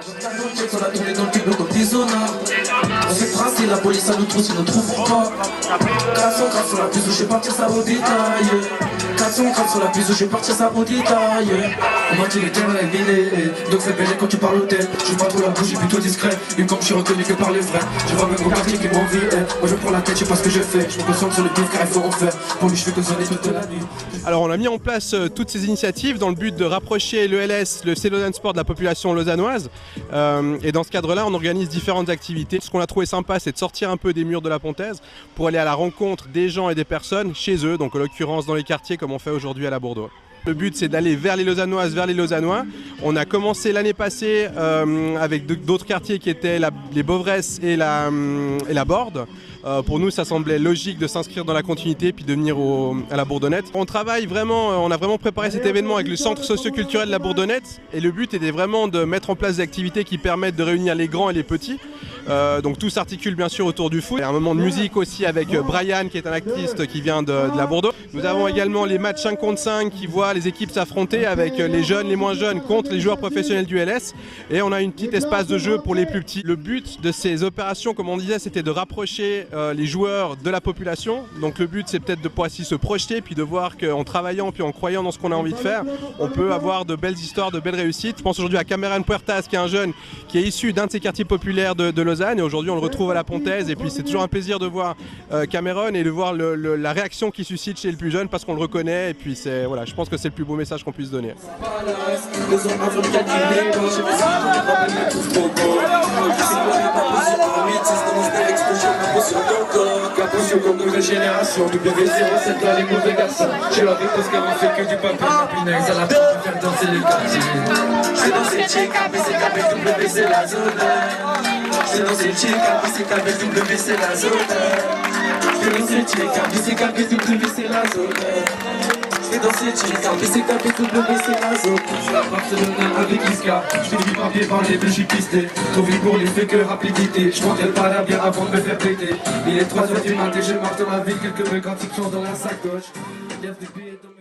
On a tourné dans le cube comme des zonards. On s'est tracé, la police ça nous trouve si nous trouvons pas. 400 grammes sur la puce où je vais partir ça au détail. 400 grammes sur la puce où je vais partir ça au détail. On m'a dit les terres est vinée, donc fais belle quand tu parles au tel. Je pas trop la bouche, je suis plutôt discret. Et comme je suis reconnu que par les vrais, je vois même au quartier qui m'envie. Moi je prends la tête, je sais pas ce que je fais. Je me concentre sur le pif car il faut en faire. Pour lui je fais que sonner toute la nuit. Alors on a mis en place toutes ces initiatives dans le but de rapprocher le LS, le FC Lausanne Sport de la population lausannoise. Et dans ce cadre-là, on organise différentes activités. Ce qu'on a trouvé sympa, c'est de sortir un peu des murs de la Pontaise pour aller à la rencontre des gens et des personnes chez eux, donc en l'occurrence dans les quartiers comme on fait aujourd'hui à la Bourdois. Le but c'est d'aller vers les Lausannoises, vers les Lausannois. On a commencé l'année passée avec d'autres quartiers qui étaient les Beauvresses et la Borde. Pour nous ça semblait logique de s'inscrire dans la continuité puis de venir à la Bourdonnette. On travaille vraiment, on a vraiment préparé cet événement avec le centre socio-culturel de la Bourdonnette et le but était vraiment de mettre en place des activités qui permettent de réunir les grands et les petits. Donc tout s'articule bien sûr autour du foot. Il y a un moment de musique aussi avec Brian qui est un artiste qui vient de la Bordeaux. Nous avons également les matchs 5 contre 5 qui voient les équipes s'affronter avec les jeunes, les moins jeunes contre les joueurs professionnels du LS. Et on a une petite espace de jeu pour les plus petits. Le but de ces opérations, comme on disait, c'était de rapprocher les joueurs de la population. Donc le but c'est peut-être de pouvoir aussi se projeter puis de voir qu'en travaillant puis en croyant dans ce qu'on a envie de faire, on peut avoir de belles histoires, de belles réussites. Je pense aujourd'hui à Cameron Puertas qui est un jeune qui est issu d'un de ces quartiers populaires de Lausanne et aujourd'hui on le retrouve à la Pontaise et puis c'est toujours un plaisir de voir Cameron et de voir la réaction qu'il suscite chez le plus jeune parce qu'on le reconnaît et puis c'est voilà, je pense que c'est le plus beau message qu'on puisse donner. La potion comme nouvelle génération, W07 dans les mauvais garçons. J'ai la réponse car on fait que du papier la punaise. À la fin on faire danser les quartiers. J'suis dans ces chicks, ABCKB, W c'est la zone. J'suis dans ces chicks, ABCKB, W c'est la zone. J'suis dans ces chicks, ABCKB, W c'est la zone. J'fais dans ces chicks, ABCKB, W c'est la zone. J'suis à Barcelone avec Isca. J'fais du papier par les deux, j'suis pisté. Trop vite pour les faits que rapidité. J'prendrai pas la bière avant de me faire péter. Il est 3h du matin, je marche dans la ville, quelques mecs quand ils sont dans la sacoche. Y'a des billets dans